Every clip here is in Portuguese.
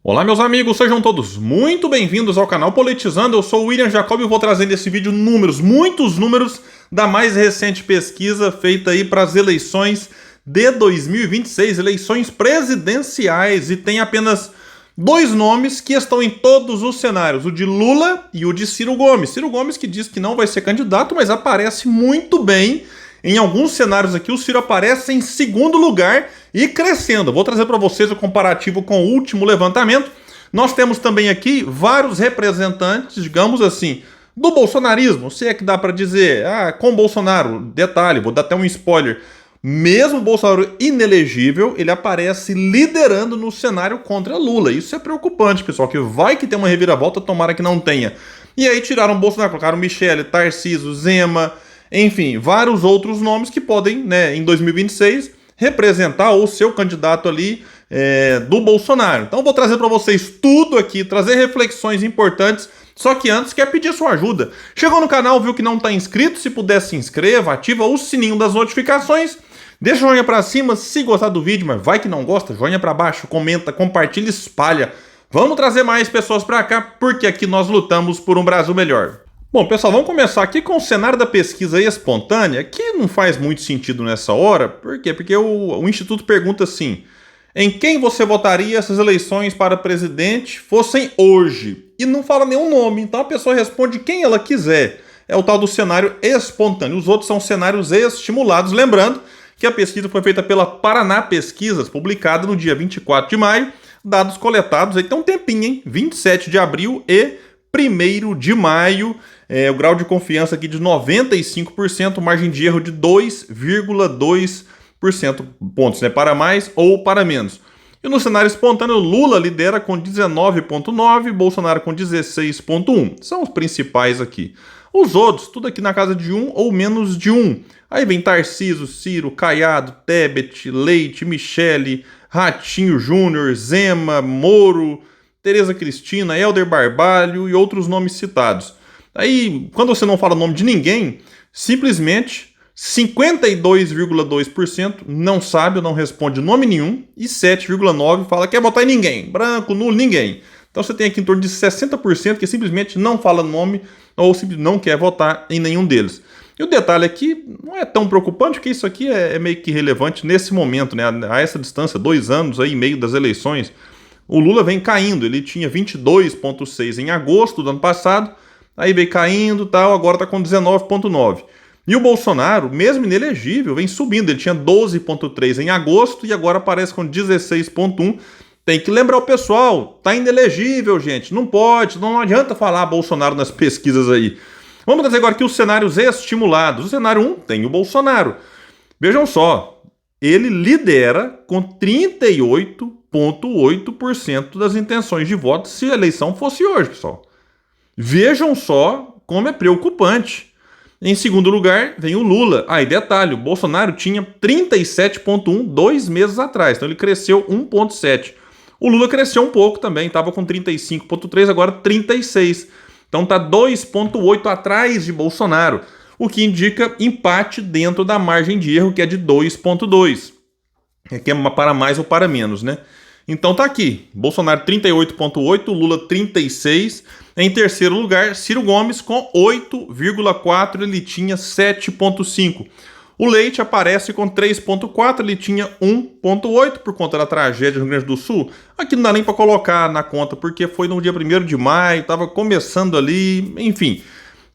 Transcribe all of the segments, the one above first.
Olá meus amigos, sejam todos muito bem-vindos ao canal Politizando. Eu sou o William Jacob e vou trazer nesse vídeo muitos números da mais recente pesquisa feita aí para as eleições de 2026, eleições presidenciais, e tem apenas dois nomes que estão em todos os cenários, o de Lula e o de Ciro Gomes. Ciro Gomes que diz que não vai ser candidato, mas aparece muito bem. Em alguns cenários aqui, o Ciro aparece em segundo lugar e crescendo. Vou trazer para vocês o comparativo com o último levantamento. Nós temos também aqui vários representantes, digamos assim, do bolsonarismo, se é que dá para dizer, com Bolsonaro. Detalhe, vou dar até um spoiler. Mesmo Bolsonaro inelegível, ele aparece liderando no cenário contra Lula. Isso é preocupante, pessoal, que vai que tem uma reviravolta, tomara que não tenha. E aí tiraram Bolsonaro, colocaram Michele, Tarcísio, Zema, enfim, vários outros nomes que podem, em 2026, representar o seu candidato ali do Bolsonaro. Então vou trazer para vocês tudo aqui, trazer reflexões importantes, só que antes quero pedir sua ajuda. Chegou no canal, viu que não está inscrito? Se puder, se inscreva, ativa o sininho das notificações, deixa o joinha para cima se gostar do vídeo, mas vai que não gosta, joinha para baixo, comenta, compartilha, espalha. Vamos trazer mais pessoas para cá, porque aqui nós lutamos por um Brasil melhor. Bom, pessoal, vamos começar aqui com o cenário da pesquisa espontânea, que não faz muito sentido nessa hora. Por quê? Porque o Instituto pergunta assim: em quem você votaria se as eleições para presidente fossem hoje? E não fala nenhum nome, então a pessoa responde quem ela quiser. É o tal do cenário espontâneo. Os outros são cenários estimulados. Lembrando que a pesquisa foi feita pela Paraná Pesquisas, publicada no dia 24 de maio. Dados coletados, aí tem um tempinho, hein? 27 de abril e 1º de maio. O grau de confiança aqui de 95%, margem de erro de 2,2% pontos, para mais ou para menos. E no cenário espontâneo, Lula lidera com 19,9%, Bolsonaro com 16,1%. São os principais aqui. Os outros, tudo aqui na casa de 1 ou menos de 1. Aí vem Tarcísio, Ciro, Caiado, Tebet, Leite, Michele, Ratinho Júnior, Zema, Moro, Tereza Cristina, Helder Barbalho e outros nomes citados. Aí, quando você não fala o nome de ninguém, simplesmente 52,2% não sabe ou não responde nome nenhum, e 7,9% fala que quer votar em ninguém, branco, nulo, ninguém. Então você tem aqui em torno de 60% que simplesmente não fala nome ou simplesmente não quer votar em nenhum deles. E o detalhe aqui não é tão preocupante, porque isso aqui é meio que relevante nesse momento, a essa distância, 2 anos aí, meio das eleições. O Lula vem caindo, ele tinha 22,6% em agosto do ano passado, aí veio caindo, agora está com 19,9%. E o Bolsonaro, mesmo inelegível, vem subindo, ele tinha 12,3% em agosto e agora aparece com 16,1%. Tem que lembrar o pessoal, tá inelegível, gente, não pode, não adianta falar Bolsonaro nas pesquisas aí. Vamos trazer agora aqui os cenários estimulados. O cenário 1 tem o Bolsonaro. Vejam só, ele lidera com 38,8% das intenções de voto se a eleição fosse hoje, pessoal. Vejam só como é preocupante. Em segundo lugar, vem o Lula. E detalhe, o Bolsonaro tinha 37,1% 2 meses atrás, então ele cresceu 1,7%. O Lula cresceu um pouco também, estava com 35,3%, agora 36%. Então está 2,8% atrás de Bolsonaro, o que indica empate dentro da margem de erro, que é de 2,2%. Que é para mais ou para menos, Então tá aqui, Bolsonaro 38,8%, Lula 36%. Em terceiro lugar, Ciro Gomes com 8,4%, ele tinha 7,5%. O Leite aparece com 3,4%, ele tinha 1,8% por conta da tragédia no Rio Grande do Sul. Aqui não dá nem para colocar na conta, porque foi no dia 1º de maio, estava começando ali, enfim.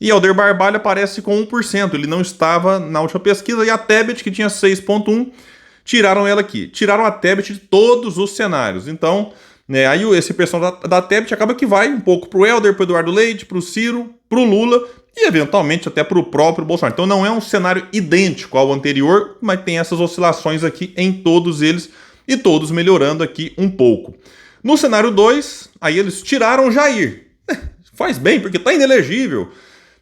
E Helder Barbalho aparece com 1%, ele não estava na última pesquisa, e a Tebet, que tinha 6,1%, tiraram ela aqui. Tiraram a Tebet de todos os cenários. Então, aí esse pessoal da Tebet acaba que vai um pouco pro Helder, pro Eduardo Leite, pro Ciro, pro Lula e eventualmente até pro próprio Bolsonaro. Então não é um cenário idêntico ao anterior, mas tem essas oscilações aqui em todos eles e todos melhorando aqui um pouco. No cenário 2, aí eles tiraram Jair. Faz bem, porque tá inelegível.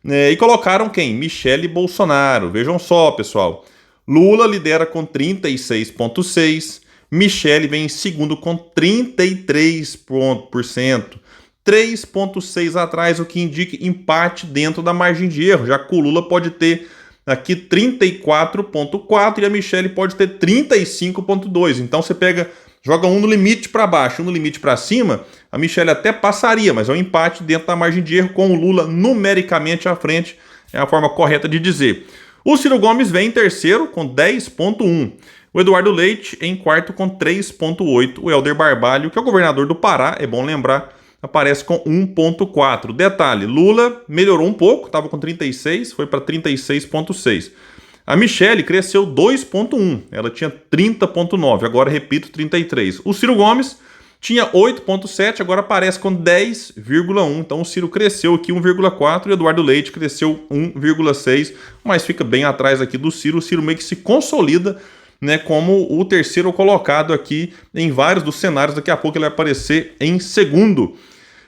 E colocaram quem? Michele Bolsonaro. Vejam só, pessoal. Lula lidera com 36,6%, Michele vem em segundo com 33%, 3,6% atrás, o que indica empate dentro da margem de erro, já que o Lula pode ter aqui 34,4% e a Michele pode ter 35,2%. Então você pega joga um no limite para baixo, um no limite para cima, a Michelle até passaria, mas é um empate dentro da margem de erro com o Lula numericamente à frente, é a forma correta de dizer. O Ciro Gomes vem em terceiro com 10,1. O Eduardo Leite em quarto com 3,8. O Helder Barbalho, que é o governador do Pará, é bom lembrar, aparece com 1,4. Detalhe, Lula melhorou um pouco, estava com 36, foi para 36,6. A Michelle cresceu 2,1, ela tinha 30,9, agora repito, 33. O Ciro Gomes tinha 8,7, agora aparece com 10,1. Então o Ciro cresceu aqui 1,4 e o Eduardo Leite cresceu 1,6, mas fica bem atrás aqui do Ciro. O Ciro meio que se consolida, né, como o terceiro colocado aqui em vários dos cenários. Daqui a pouco ele vai aparecer em segundo.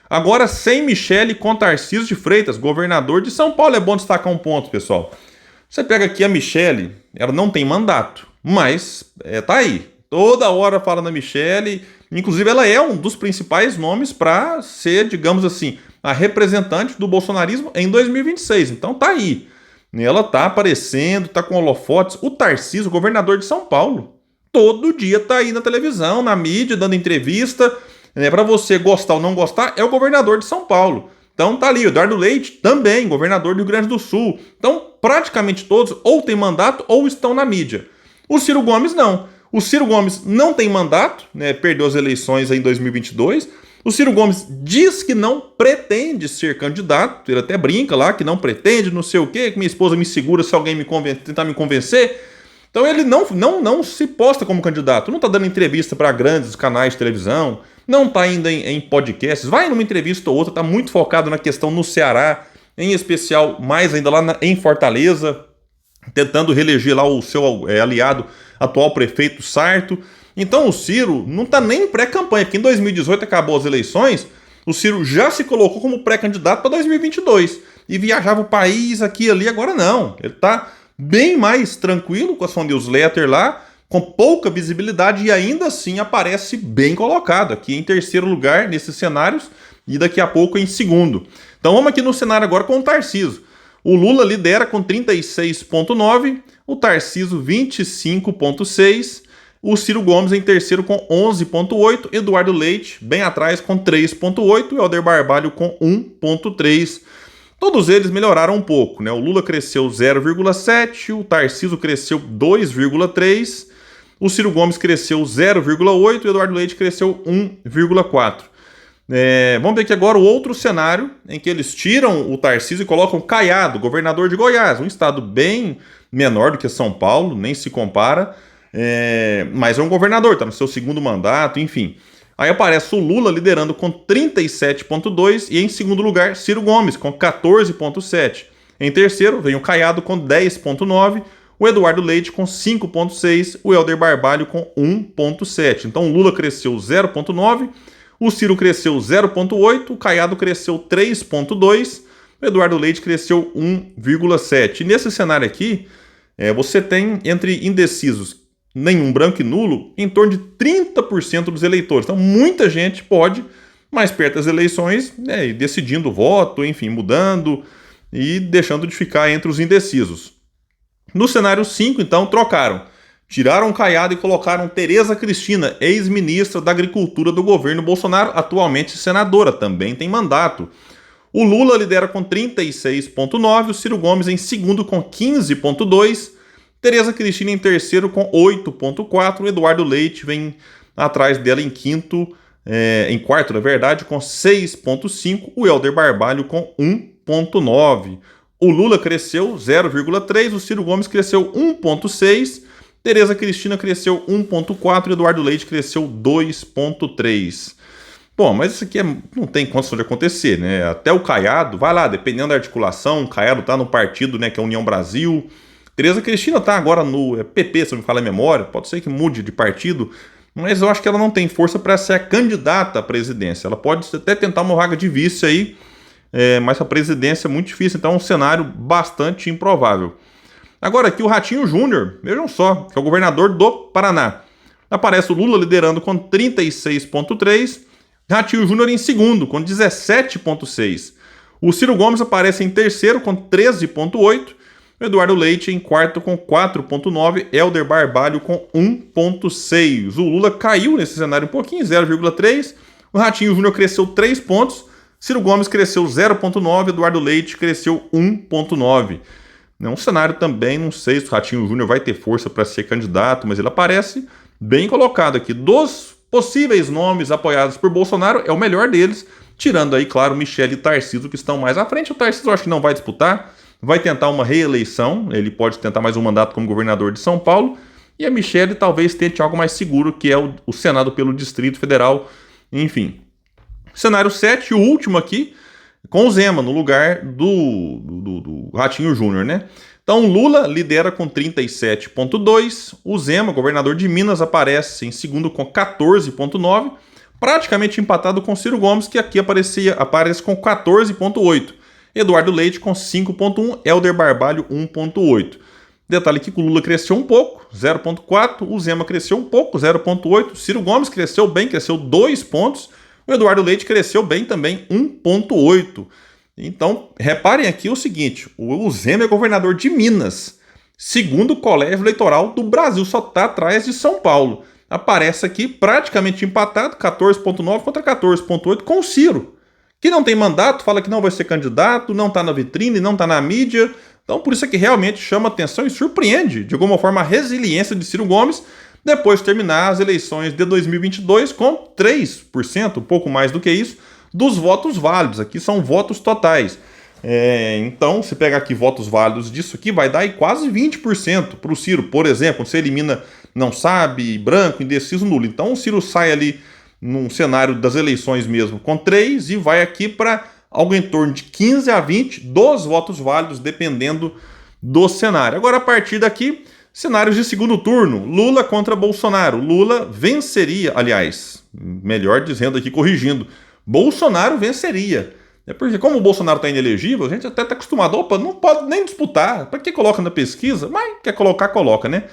Agora sem Michelle com Tarcísio de Freitas, governador de São Paulo. É bom destacar um ponto, pessoal. Você pega aqui a Michelle, ela não tem mandato, mas tá aí. Toda hora fala na Michelle, inclusive ela é um dos principais nomes para ser, digamos assim, a representante do bolsonarismo em 2026. Então tá aí. Ela tá aparecendo, tá com holofotes. O Tarcísio, governador de São Paulo, todo dia tá aí na televisão, na mídia, dando entrevista. Para você gostar ou não gostar, é o governador de São Paulo. Então tá ali, o Eduardo Leite também, governador do Rio Grande do Sul. Então praticamente todos ou têm mandato ou estão na mídia. O Ciro Gomes não. O Ciro Gomes não tem mandato, né, perdeu as eleições em 2022. O Ciro Gomes diz que não pretende ser candidato, ele até brinca lá que não pretende, não sei o quê, que minha esposa me segura se alguém tentar me convencer. Então ele não se posta como candidato, não está dando entrevista para grandes canais de televisão, não está indo em podcasts, vai numa entrevista ou outra, está muito focado na questão no Ceará, em especial mais ainda lá em Fortaleza, tentando reeleger lá o seu aliado, atual prefeito Sarto. Então o Ciro não está nem em pré-campanha, porque em 2018 acabou as eleições, o Ciro já se colocou como pré-candidato para 2022 e viajava o país aqui e ali. Agora não, ele está bem mais tranquilo com a sua newsletter lá, com pouca visibilidade e ainda assim aparece bem colocado aqui em terceiro lugar nesses cenários e daqui a pouco em segundo. Então vamos aqui no cenário agora com o Tarcísio. O Lula lidera com 36,9, o Tarcísio 25,6, o Ciro Gomes em terceiro com 11,8, Eduardo Leite bem atrás com 3,8 e o Helder Barbalho com 1,3. Todos eles melhoraram um pouco, né? O Lula cresceu 0,7, o Tarcísio cresceu 2,3, o Ciro Gomes cresceu 0,8 e o Eduardo Leite cresceu 1,4. Vamos ver aqui agora o outro cenário em que eles tiram o Tarcísio e colocam Caiado, governador de Goiás, um estado bem menor do que São Paulo, nem se compara, mas é um governador, está no seu segundo mandato, enfim. Aí aparece o Lula liderando com 37,2 e em segundo lugar Ciro Gomes com 14,7. Em terceiro vem o Caiado com 10,9, o Eduardo Leite com 5,6, o Helder Barbalho com 1,7. Então o Lula cresceu 0,9, o Ciro cresceu 0,8, o Caiado cresceu 3,2, o Eduardo Leite cresceu 1,7. E nesse cenário aqui, você tem entre indecisos, nenhum branco e nulo, em torno de 30% dos eleitores. Então muita gente pode, mais perto das eleições, ir decidindo o voto, enfim, mudando e deixando de ficar entre os indecisos. No cenário 5, então, trocaram. Tiraram Caiado e colocaram Tereza Cristina, ex-ministra da Agricultura do governo Bolsonaro, atualmente senadora, também tem mandato. O Lula lidera com 36,9, o Ciro Gomes em segundo com 15,2, Tereza Cristina em terceiro com 8,4, o Eduardo Leite vem atrás dela em quarto, na verdade, com 6,5, o Helder Barbalho com 1,9. O Lula cresceu 0,3, o Ciro Gomes cresceu 1,6, Tereza Cristina cresceu 1,4 e Eduardo Leite cresceu 2,3. Bom, mas isso aqui não tem condição de acontecer, né? Até o Caiado, vai lá, dependendo da articulação, o Caiado tá no partido, né, que é a União Brasil. Tereza Cristina tá agora no PP, se não me falar a memória, pode ser que mude de partido, mas eu acho que ela não tem força para ser a candidata à presidência. Ela pode até tentar uma vaga de vice aí, mas a presidência é muito difícil, então é um cenário bastante improvável. Agora aqui o Ratinho Júnior, vejam só, que é o governador do Paraná. Aparece o Lula liderando com 36,3, Ratinho Júnior em segundo, com 17,6. O Ciro Gomes aparece em terceiro, com 13,8. Eduardo Leite em quarto com 4,9, Helder Barbalho com 1,6. O Lula caiu nesse cenário um pouquinho, 0,3. O Ratinho Júnior cresceu 3 pontos, Ciro Gomes cresceu 0,9, Eduardo Leite cresceu 1,9. É um cenário também, não sei se o Ratinho Júnior vai ter força para ser candidato, mas ele aparece bem colocado aqui. Dos possíveis nomes apoiados por Bolsonaro, é o melhor deles, tirando aí, claro, Michele e Tarcísio, que estão mais à frente. O Tarcísio eu acho que não vai disputar, vai tentar uma reeleição, ele pode tentar mais um mandato como governador de São Paulo, e a Michele talvez tente algo mais seguro, que é o Senado pelo Distrito Federal, enfim. Cenário 7, o último aqui, com o Zema no lugar do Ratinho Júnior, né? Então Lula lidera com 37,2, o Zema, governador de Minas, aparece em segundo com 14,9, praticamente empatado com Ciro Gomes, que aqui aparece com 14,8. Eduardo Leite com 5,1, Helder Barbalho 1,8. Detalhe aqui que o Lula cresceu um pouco, 0,4, o Zema cresceu um pouco, 0,8, Ciro Gomes cresceu bem, cresceu 2 pontos, o Eduardo Leite cresceu bem também, 1,8. Então, reparem aqui o seguinte, o Zema é governador de Minas, segundo o colégio eleitoral do Brasil, só está atrás de São Paulo. Aparece aqui praticamente empatado, 14,9 contra 14,8 com o Ciro, que não tem mandato, fala que não vai ser candidato, não está na vitrine, não está na mídia. Então, por isso é que realmente chama atenção e surpreende, de alguma forma, a resiliência de Ciro Gomes, depois de terminar as eleições de 2022 com 3%, um pouco mais do que isso, dos votos válidos. Aqui são votos totais. Então, se pegar aqui votos válidos disso aqui, vai dar aí quase 20% para o Ciro. Por exemplo, você elimina não sabe, branco, indeciso, nulo. Então, o Ciro sai ali num cenário das eleições mesmo com 3 e vai aqui para algo em torno de 15 a 20 dos votos válidos, dependendo do cenário. Agora, a partir daqui, cenários de segundo turno. Lula contra Bolsonaro. Lula venceria, aliás, melhor dizendo aqui, corrigindo, Bolsonaro venceria. É porque como o Bolsonaro está inelegível, a gente até está acostumado, opa, não pode nem disputar, para que coloca na pesquisa? Mas quer colocar, coloca, né?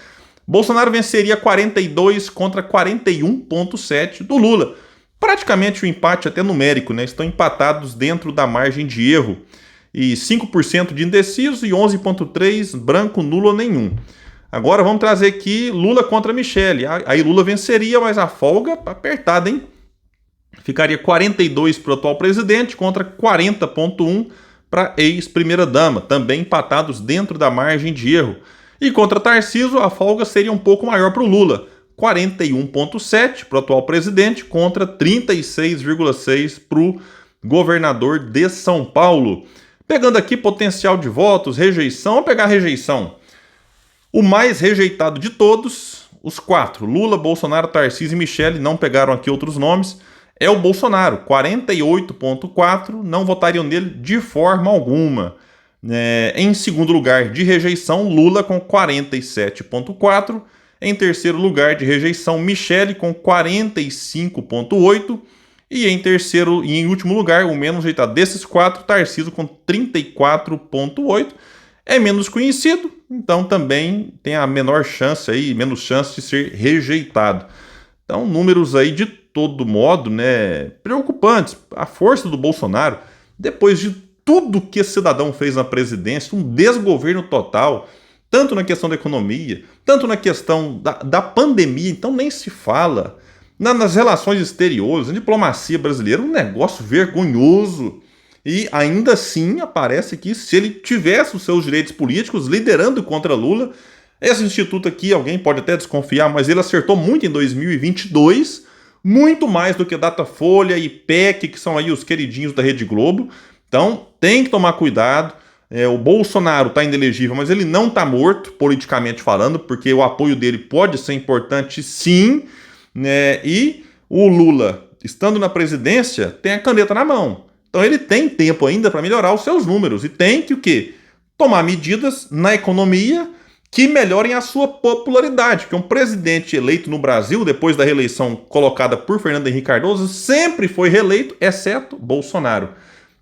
Bolsonaro venceria 42 contra 41,7 do Lula. Praticamente um empate até numérico, né? Estão empatados dentro da margem de erro. E 5% de indeciso e 11,3% branco, nulo ou nenhum. Agora vamos trazer aqui Lula contra Michele. Aí Lula venceria, mas a folga apertada, hein? Ficaria 42 para o atual presidente contra 40,1 para ex-primeira-dama, também empatados dentro da margem de erro. E contra Tarcísio, a folga seria um pouco maior para o Lula, 41,7 para o atual presidente contra 36,6 para o governador de São Paulo. Pegando aqui potencial de votos, rejeição, vamos pegar a rejeição. O mais rejeitado de todos, os 4, Lula, Bolsonaro, Tarcísio e Michele, não pegaram aqui outros nomes, é o Bolsonaro, 48,4, não votariam nele de forma alguma. Em segundo lugar de rejeição, Lula com 47,4. Em terceiro lugar de rejeição, Michele com 45,8. E em último lugar, o menos rejeitado desses 4, Tarcísio com 34,8. É menos conhecido, então também tem a menor chance aí, menos chance de ser rejeitado. Então, números aí de todo modo, né, preocupantes. A força do Bolsonaro, depois de tudo que esse cidadão fez na presidência, um desgoverno total, tanto na questão da economia, tanto na questão da pandemia, então nem se fala. Nas relações exteriores, na diplomacia brasileira, um negócio vergonhoso. E ainda assim aparece que se ele tivesse os seus direitos políticos liderando contra Lula, esse instituto aqui, alguém pode até desconfiar, mas ele acertou muito em 2022, muito mais do que Datafolha e PEC, que são aí os queridinhos da Rede Globo. Então, tem que tomar cuidado. O Bolsonaro está inelegível, mas ele não está morto, politicamente falando, porque o apoio dele pode ser importante, sim. E o Lula, estando na presidência, tem a caneta na mão. Então, ele tem tempo ainda para melhorar os seus números. E tem que o quê? Tomar medidas na economia que melhorem a sua popularidade. Porque um presidente eleito no Brasil, depois da reeleição colocada por Fernando Henrique Cardoso, sempre foi reeleito, exceto Bolsonaro.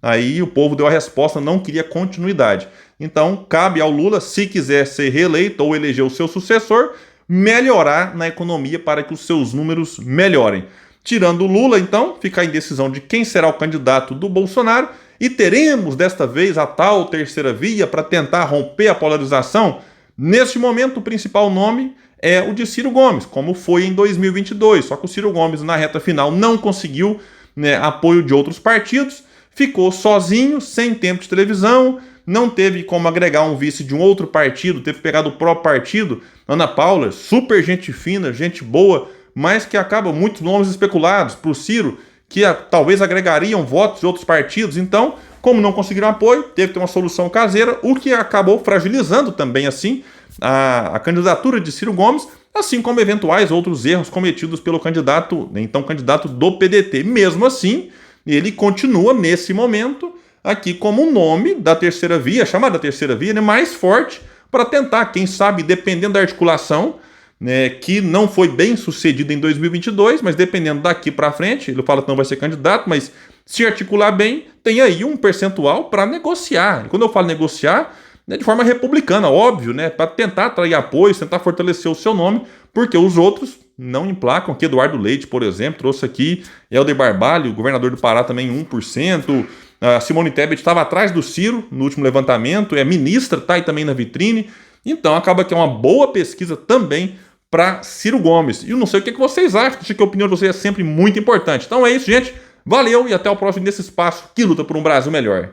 Aí o povo deu a resposta, não queria continuidade. Então, cabe ao Lula, se quiser ser reeleito ou eleger o seu sucessor, melhorar na economia para que os seus números melhorem. Tirando o Lula, então, fica a indecisão de quem será o candidato do Bolsonaro E teremos desta vez a tal terceira via para tentar romper a polarização? Neste momento, o principal nome é o de Ciro Gomes, como foi em 2022. Só que o Ciro Gomes, na reta final, não conseguiu, né, apoio de outros partidos, ficou sozinho, sem tempo de televisão, não teve como agregar um vice de um outro partido, teve que pegar do próprio partido. Ana Paula, super gente fina, gente boa, mas que acaba muitos nomes especulados para o Ciro, que talvez agregariam votos de outros partidos. Então, como não conseguiram apoio, teve que ter uma solução caseira, o que acabou fragilizando também, assim, a candidatura de Ciro Gomes, assim como eventuais outros erros cometidos pelo candidato, então candidato do PDT. Mesmo assim, ele continua, nesse momento, aqui como um nome da terceira via, chamada terceira via, né, mais forte, para tentar, quem sabe, dependendo da articulação, né, que não foi bem sucedida em 2022, mas dependendo daqui para frente, ele fala que não vai ser candidato, mas se articular bem, tem aí um percentual para negociar. E quando eu falo negociar, né, de forma republicana, óbvio, né, para tentar atrair apoio, tentar fortalecer o seu nome, porque os outros não emplacam. Aqui Eduardo Leite, por exemplo, trouxe aqui Helder Barbalho, governador do Pará, também 1%. A Simone Tebet estava atrás do Ciro no último levantamento, é ministra, está aí também na vitrine. Então acaba que é uma boa pesquisa também para Ciro Gomes. E eu não sei o que vocês acham, acho que a opinião de vocês é sempre muito importante. Então é isso, gente. Valeu e até o próximo desse espaço que luta por um Brasil melhor.